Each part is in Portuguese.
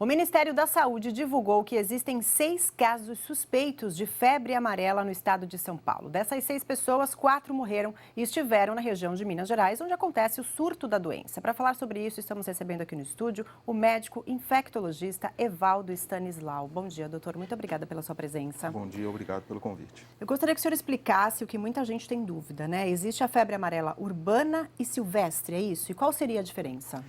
O Ministério da Saúde divulgou que existem 6 casos suspeitos de febre amarela no estado de São Paulo. Dessas 6 pessoas, 4 morreram e estiveram na região de Minas Gerais, onde acontece o surto da doença. Para falar sobre isso, estamos recebendo aqui no estúdio o médico infectologista Evaldo Stanislau. Bom dia, doutor. Muito obrigada pela sua presença. Bom dia, obrigado pelo convite. Eu gostaria que o senhor explicasse o que muita gente tem dúvida, né? Existe a febre amarela urbana e silvestre, é isso? E qual seria a diferença?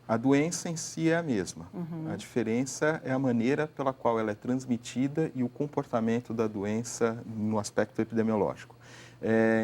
A doença em si é a mesma. A diferença é a maneira pela qual ela é transmitida e o comportamento da doença no aspecto epidemiológico.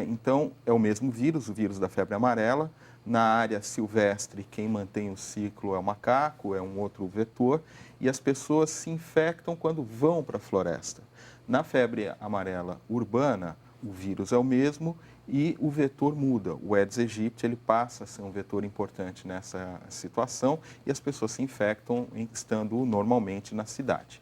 Então, é o mesmo vírus, o vírus da febre amarela. Na área silvestre, quem mantém o ciclo é o macaco, é um outro vetor, e as pessoas se infectam quando vão para a floresta. Na febre amarela urbana, o vírus é o mesmo e o vetor muda. O Aedes aegypti ele passa a ser um vetor importante nessa situação e as pessoas se infectam estando normalmente na cidade.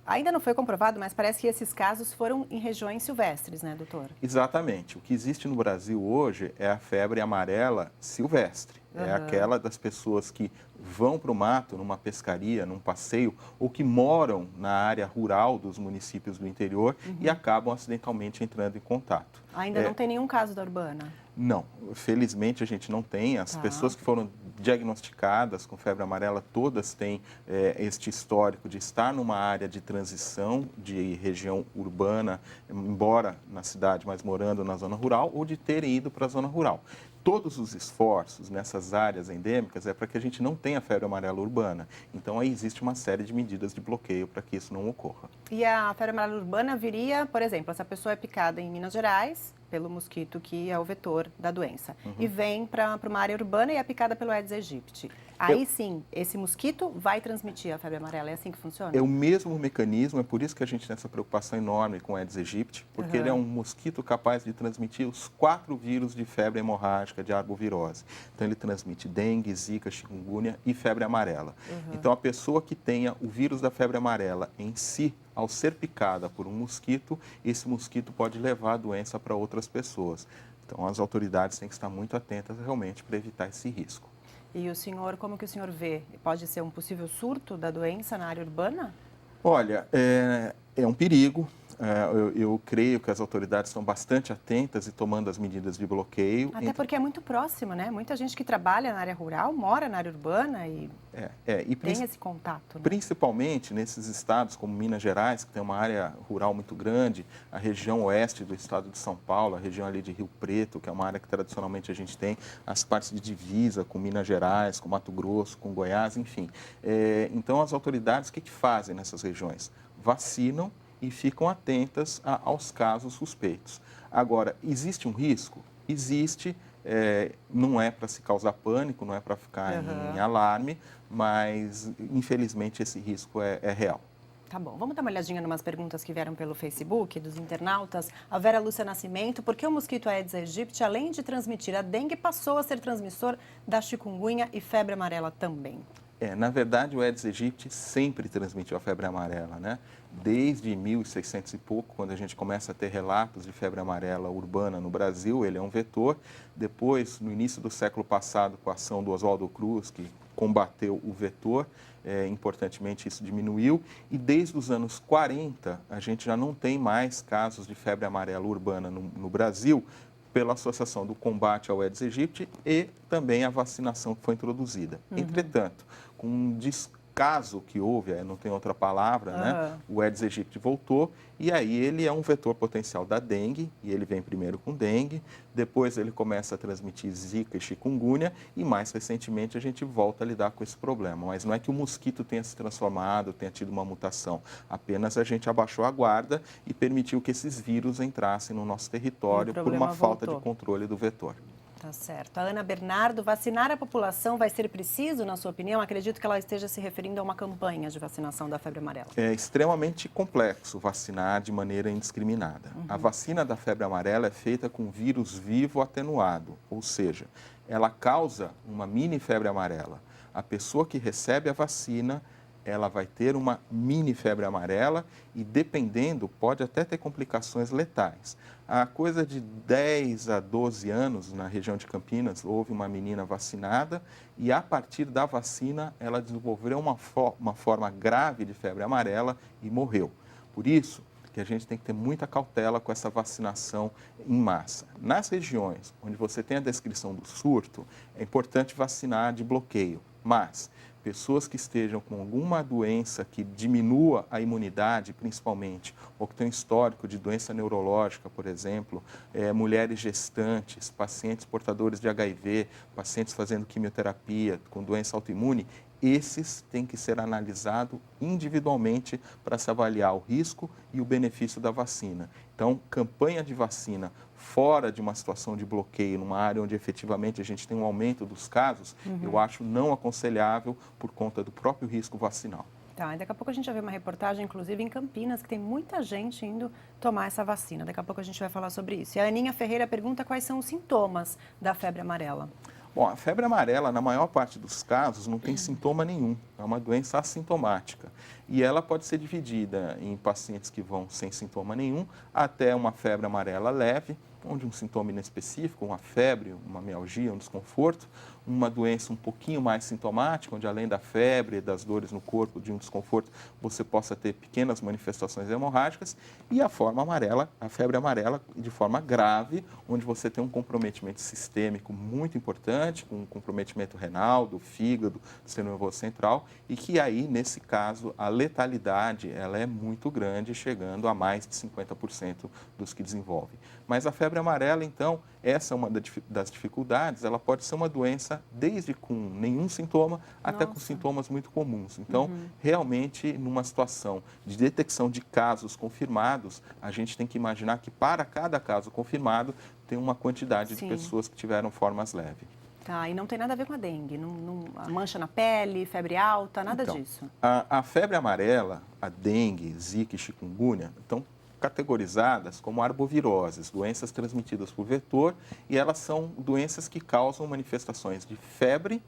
Ainda não foi comprovado, mas parece que esses casos foram em regiões silvestres, né, doutor? Exatamente. O que existe no Brasil hoje é a febre amarela silvestre. É aquela das pessoas que vão para o mato, numa pescaria, num passeio, ou que moram na área rural dos municípios do interior e acabam acidentalmente entrando em contato. Ainda não tem nenhum caso da urbana? Não, felizmente a gente não tem. As pessoas que foram diagnosticadas com febre amarela, todas têm este histórico de estar numa área de transição de região urbana, embora na cidade, mas morando na zona rural, ou de terem ido para a zona rural. Todos os esforços nessas áreas endêmicas é para que a gente não tenha febre amarela urbana. Então, aí existe uma série de medidas de bloqueio para que isso não ocorra. E a febre amarela urbana viria, por exemplo, essa pessoa é picada em Minas Gerais pelo mosquito que é o vetor da doença e vem para uma área urbana e é picada pelo Aedes aegypti. Aí sim, esse mosquito vai transmitir a febre amarela, é assim que funciona? É o mesmo mecanismo, é por isso que a gente tem essa preocupação enorme com o Aedes aegypti, porque ele é um mosquito capaz de transmitir os 4 vírus de febre hemorrágica, de arbovirose. Então, ele transmite dengue, zika, chikungunya e febre amarela. Então, a pessoa que tenha o vírus da febre amarela em si, ao ser picada por um mosquito, esse mosquito pode levar a doença para outras pessoas. Então, as autoridades têm que estar muito atentas realmente para evitar esse risco. E o senhor, como que o senhor vê? Pode ser um possível surto da doença na área urbana? Olha, é um perigo. Eu creio que as autoridades estão bastante atentas e tomando as medidas de bloqueio. Até porque é muito próximo, né? Muita gente que trabalha na área rural mora na área urbana e tem esse contato, né? Principalmente nesses estados como Minas Gerais, que tem uma área rural muito grande, a região oeste do estado de São Paulo, a região ali de Rio Preto, que é uma área que tradicionalmente a gente tem, as partes de divisa com Minas Gerais, com Mato Grosso, com Goiás, enfim. Então, as autoridades, o que fazem nessas regiões? Vacinam e ficam atentas aos casos suspeitos. Agora, existe um risco? Existe, não é para se causar pânico, não é para ficar em alarme, mas infelizmente esse risco é real. Tá bom, vamos dar uma olhadinha em umas perguntas que vieram pelo Facebook dos internautas. A Vera Lúcia Nascimento, por que o mosquito Aedes aegypti, além de transmitir a dengue, passou a ser transmissor da chikungunya e febre amarela também? Na verdade, o Aedes aegypti sempre transmitiu a febre amarela, né? Desde 1600 e pouco, quando a gente começa a ter relatos de febre amarela urbana no Brasil, ele é um vetor. Depois, no início do século passado, com a ação do Oswaldo Cruz, que combateu o vetor, importantemente isso diminuiu. E desde os anos 40, a gente já não tem mais casos de febre amarela urbana no Brasil, pela associação do combate ao Aedes aegypti e também a vacinação que foi introduzida. Entretanto, com um descaso que houve, não tem outra palavra, né? O Aedes aegypti voltou e aí ele é um vetor potencial da dengue, e ele vem primeiro com dengue, depois ele começa a transmitir zika e chikungunya e mais recentemente a gente volta a lidar com esse problema. Mas não é que o mosquito tenha se transformado, tenha tido uma mutação, apenas a gente abaixou a guarda e permitiu que esses vírus entrassem no nosso território por uma falta de controle do vetor. Tá certo. A Ana Bernardo, vacinar a população vai ser preciso, na sua opinião? Acredito que ela esteja se referindo a uma campanha de vacinação da febre amarela. É extremamente complexo vacinar de maneira indiscriminada. A vacina da febre amarela é feita com vírus vivo atenuado, ou seja, ela causa uma mini febre amarela. A pessoa que recebe a vacina ela vai ter uma mini febre amarela e, dependendo, pode até ter complicações letais. Há coisa de 10 a 12 anos, na região de Campinas, houve uma menina vacinada e, a partir da vacina, ela desenvolveu uma forma grave de febre amarela e morreu. Por isso que a gente tem que ter muita cautela com essa vacinação em massa. Nas regiões onde você tem a descrição do surto, é importante vacinar de bloqueio, mas pessoas que estejam com alguma doença que diminua a imunidade, principalmente, ou que tem um histórico de doença neurológica, por exemplo, mulheres gestantes, pacientes portadores de HIV, pacientes fazendo quimioterapia com doença autoimune, esses têm que ser analisados individualmente para se avaliar o risco e o benefício da vacina. Então, campanha de vacina fora de uma situação de bloqueio, numa área onde efetivamente a gente tem um aumento dos casos, eu acho não aconselhável por conta do próprio risco vacinal. Tá, e daqui a pouco a gente vai ver uma reportagem, inclusive em Campinas, que tem muita gente indo tomar essa vacina. Daqui a pouco a gente vai falar sobre isso. E a Aninha Ferreira pergunta quais são os sintomas da febre amarela. Bom, a febre amarela, na maior parte dos casos, não tem sintoma nenhum. É uma doença assintomática. E ela pode ser dividida em pacientes que vão sem sintoma nenhum, até uma febre amarela leve, onde um sintoma inespecífico, uma febre, uma mialgia, um desconforto, uma doença um pouquinho mais sintomática, onde além da febre, das dores no corpo, de um desconforto, você possa ter pequenas manifestações hemorrágicas, e a forma amarela, a febre amarela de forma grave, onde você tem um comprometimento sistêmico muito importante, com um comprometimento renal, do fígado, do sistema nervoso central, e que aí, nesse caso, a letalidade ela é muito grande, chegando a mais de 50% dos que desenvolvem. Mas a febre amarela, então, essa é uma das dificuldades, ela pode ser uma doença desde com nenhum sintoma até com sintomas muito comuns. Então, realmente, numa situação de detecção de casos confirmados, a gente tem que imaginar que para cada caso confirmado tem uma quantidade de pessoas que tiveram formas leves. Tá, e não tem nada a ver com a dengue, a mancha na pele, febre alta, nada disso. A febre amarela, a dengue, zika e chikungunya, estão categorizadas como arboviroses, doenças transmitidas por vetor, e elas são doenças que causam manifestações de febre,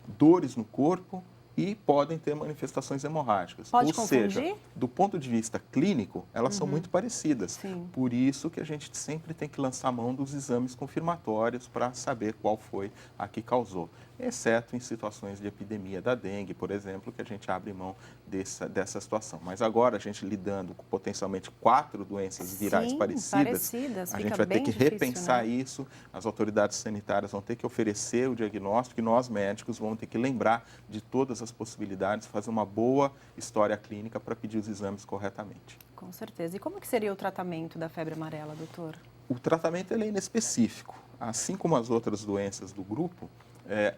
dores no corpo e podem ter manifestações hemorrágicas. Pode Ou seja, confundir? do ponto de vista clínico, elas são muito parecidas. Sim. Por isso que a gente sempre tem que lançar mão dos exames confirmatórios para saber qual foi a que causou. Exceto em situações de epidemia da dengue, por exemplo, que a gente abre mão dessa situação. Mas agora, a gente lidando com potencialmente 4 doenças virais parecidas, a gente vai ter que repensar isso, as autoridades sanitárias vão ter que oferecer o diagnóstico e nós, médicos, vamos ter que lembrar de todas as possibilidades, fazer uma boa história clínica para pedir os exames corretamente. Com certeza. E como que seria o tratamento da febre amarela, doutor? O tratamento ele é inespecífico. Assim como as outras doenças do grupo,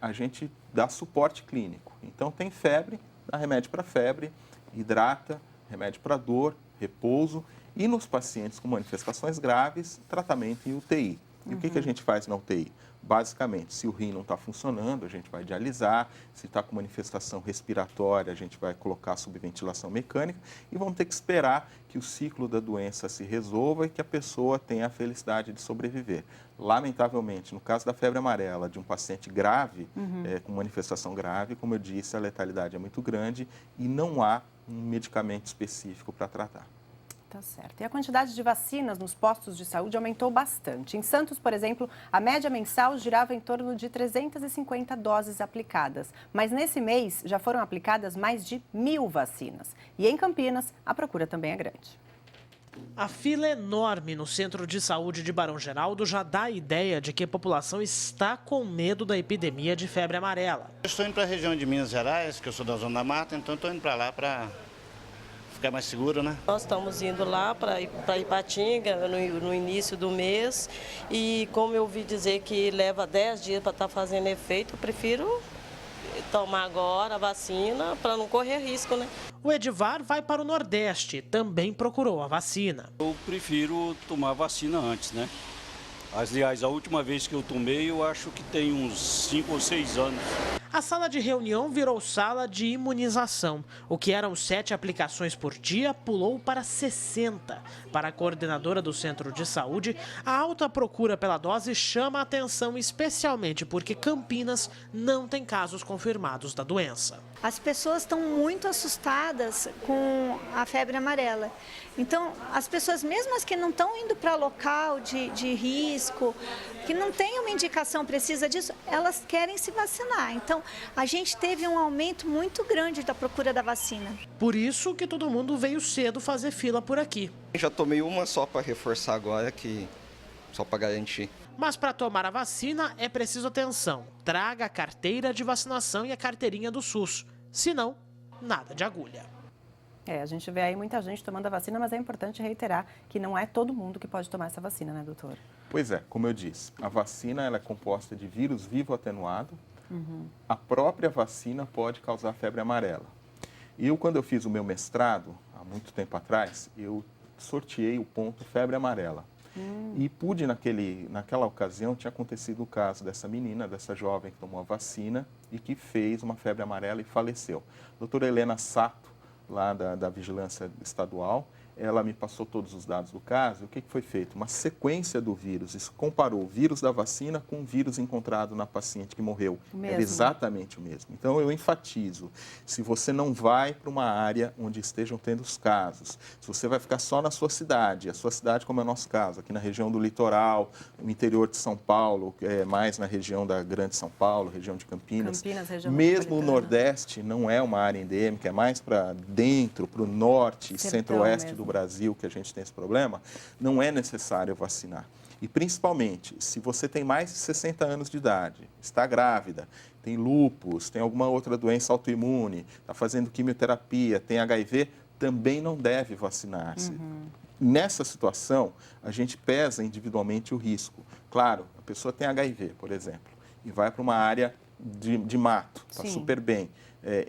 a gente dá suporte clínico. Então, tem febre, dá remédio para febre, hidrata, remédio para dor, repouso. E nos pacientes com manifestações graves, tratamento em UTI. E o que a gente faz na UTI? Basicamente, se o rim não está funcionando, a gente vai dialisar. Se está com manifestação respiratória, a gente vai colocar subventilação mecânica. E vamos ter que esperar que o ciclo da doença se resolva e que a pessoa tenha a felicidade de sobreviver. Lamentavelmente, no caso da febre amarela, de um paciente grave, com manifestação grave, como eu disse, a letalidade é muito grande e não há um medicamento específico para tratar. Tá certo. E a quantidade de vacinas nos postos de saúde aumentou bastante. Em Santos, por exemplo, a média mensal girava em torno de 350 doses aplicadas. Mas nesse mês já foram aplicadas mais de 1.000 vacinas. E em Campinas, a procura também é grande. A fila enorme no Centro de Saúde de Barão Geraldo já dá a ideia de que a população está com medo da epidemia de febre amarela. Eu estou indo para a região de Minas Gerais, que eu sou da Zona da Mata, então estou indo para lá para ficar mais seguro, né? Nós estamos indo lá para Ipatinga no início do mês e como eu ouvi dizer que leva 10 dias para estar fazendo efeito, eu prefiro tomar agora a vacina para não correr risco, né? O Edivar vai para o Nordeste, também procurou a vacina. Eu prefiro tomar a vacina antes, né? Aliás, a última vez que eu tomei, eu acho que tem uns 5 ou 6 anos. A sala de reunião virou sala de imunização. O que eram 7 aplicações por dia pulou para 60. Para a coordenadora do centro de saúde, a alta procura pela dose chama a atenção especialmente porque Campinas não tem casos confirmados da doença. As pessoas estão muito assustadas com a febre amarela. Então, as pessoas, mesmo as que não estão indo para local de risco, que não tem uma indicação precisa disso, elas querem se vacinar. Então, a gente teve um aumento muito grande da procura da vacina. Por isso que todo mundo veio cedo fazer fila por aqui. Já tomei uma só para reforçar agora, só para garantir. Mas para tomar a vacina é preciso atenção. Traga a carteira de vacinação e a carteirinha do SUS. Senão, nada de agulha. A gente vê aí muita gente tomando a vacina, mas é importante reiterar que não é todo mundo que pode tomar essa vacina, né, doutor? Pois é, como eu disse, a vacina ela é composta de vírus vivo atenuado. A própria vacina pode causar febre amarela. Quando eu fiz o meu mestrado, há muito tempo atrás, eu sorteei o ponto febre amarela. E pude, naquela ocasião, tinha acontecido o caso dessa menina, dessa jovem que tomou a vacina e que fez uma febre amarela e faleceu. Doutora Helena Sato, lá da Vigilância Estadual, ela me passou todos os dados do caso. E o que foi feito? Uma sequência do vírus. Isso comparou o vírus da vacina com o vírus encontrado na paciente que morreu. Era exatamente o mesmo. Então, eu enfatizo, se você não vai para uma área onde estejam tendo os casos, se você vai ficar só na sua cidade, a sua cidade como é o nosso caso, aqui na região do litoral, no interior de São Paulo, mais na região da Grande São Paulo, região de Campinas região mesmo o Nordeste não é uma área endêmica, é mais para dentro, para o norte e centro-oeste do Brasil que a gente tem esse problema, não é necessário vacinar. E principalmente, se você tem mais de 60 anos de idade, está grávida, tem lúpus, tem alguma outra doença autoimune, está fazendo quimioterapia, tem HIV, também não deve vacinar-se. Nessa situação, a gente pesa individualmente o risco. Claro, a pessoa tem HIV, por exemplo, e vai para uma área de mato, está super bem.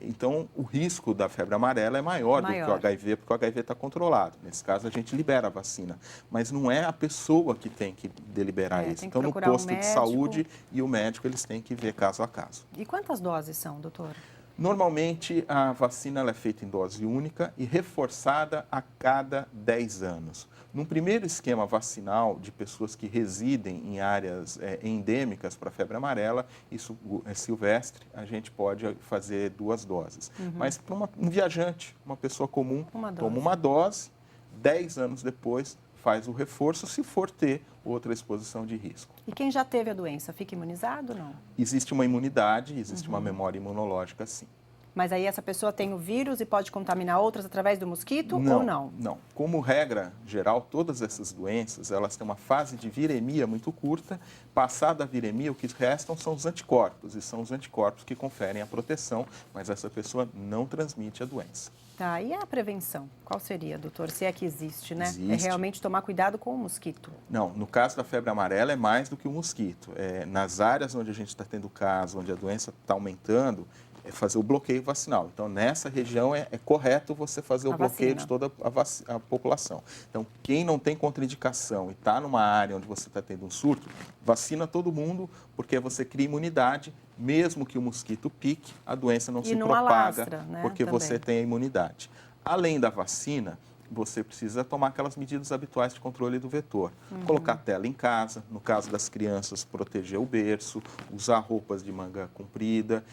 Então, o risco da febre amarela é maior do que o HIV, porque o HIV está controlado. Nesse caso, a gente libera a vacina. Mas não é a pessoa que tem que deliberar isso. Então, no posto de saúde e o médico, eles têm que ver caso a caso. E quantas doses são, doutor? Normalmente, a vacina ela é feita em dose única e reforçada a cada 10 anos. Num primeiro esquema vacinal de pessoas que residem em áreas endêmicas para febre amarela, isso é silvestre, a gente pode fazer 2 doses. Mas para um viajante, uma pessoa comum, toma uma dose, 10 anos depois faz o reforço se for ter outra exposição de risco. E quem já teve a doença, fica imunizado ou não? Existe uma imunidade, existe uma memória imunológica, sim. Mas aí essa pessoa tem o vírus e pode contaminar outras através do mosquito ou não? Não. Como regra geral, todas essas doenças, elas têm uma fase de viremia muito curta. Passada a viremia, o que restam são os anticorpos. E são os anticorpos que conferem a proteção, mas essa pessoa não transmite a doença. Tá, e a prevenção? Qual seria, doutor? Se é que existe, né? Existe. É realmente tomar cuidado com o mosquito. Não, no caso da febre amarela é mais do que o mosquito. Nas áreas onde a gente está tendo caso, onde a doença está aumentando, é fazer o bloqueio vacinal. Então, nessa região é correto você fazer o bloqueio de toda a população. Então, quem não tem contraindicação e está numa área onde você está tendo um surto, vacina todo mundo, porque você cria imunidade, mesmo que o mosquito pique, a doença não se propaga, alastra, né, porque também. você tem a imunidade. Além da vacina, você precisa tomar aquelas medidas habituais de controle do vetor. Colocar tela em casa, no caso das crianças, proteger o berço, usar roupas de manga comprida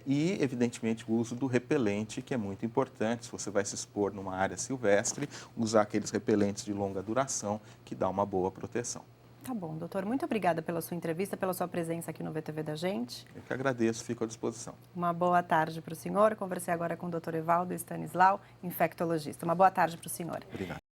e, evidentemente, o uso do repelente, que é muito importante. Se você vai se expor numa área silvestre, usar aqueles repelentes de longa duração, que dá uma boa proteção. Tá bom, doutor. Muito obrigada pela sua entrevista, pela sua presença aqui no VTV da gente. Eu que agradeço, fico à disposição. Uma boa tarde para o senhor. Conversei agora com o doutor Evaldo Stanislau, infectologista. Uma boa tarde para o senhor. Obrigado.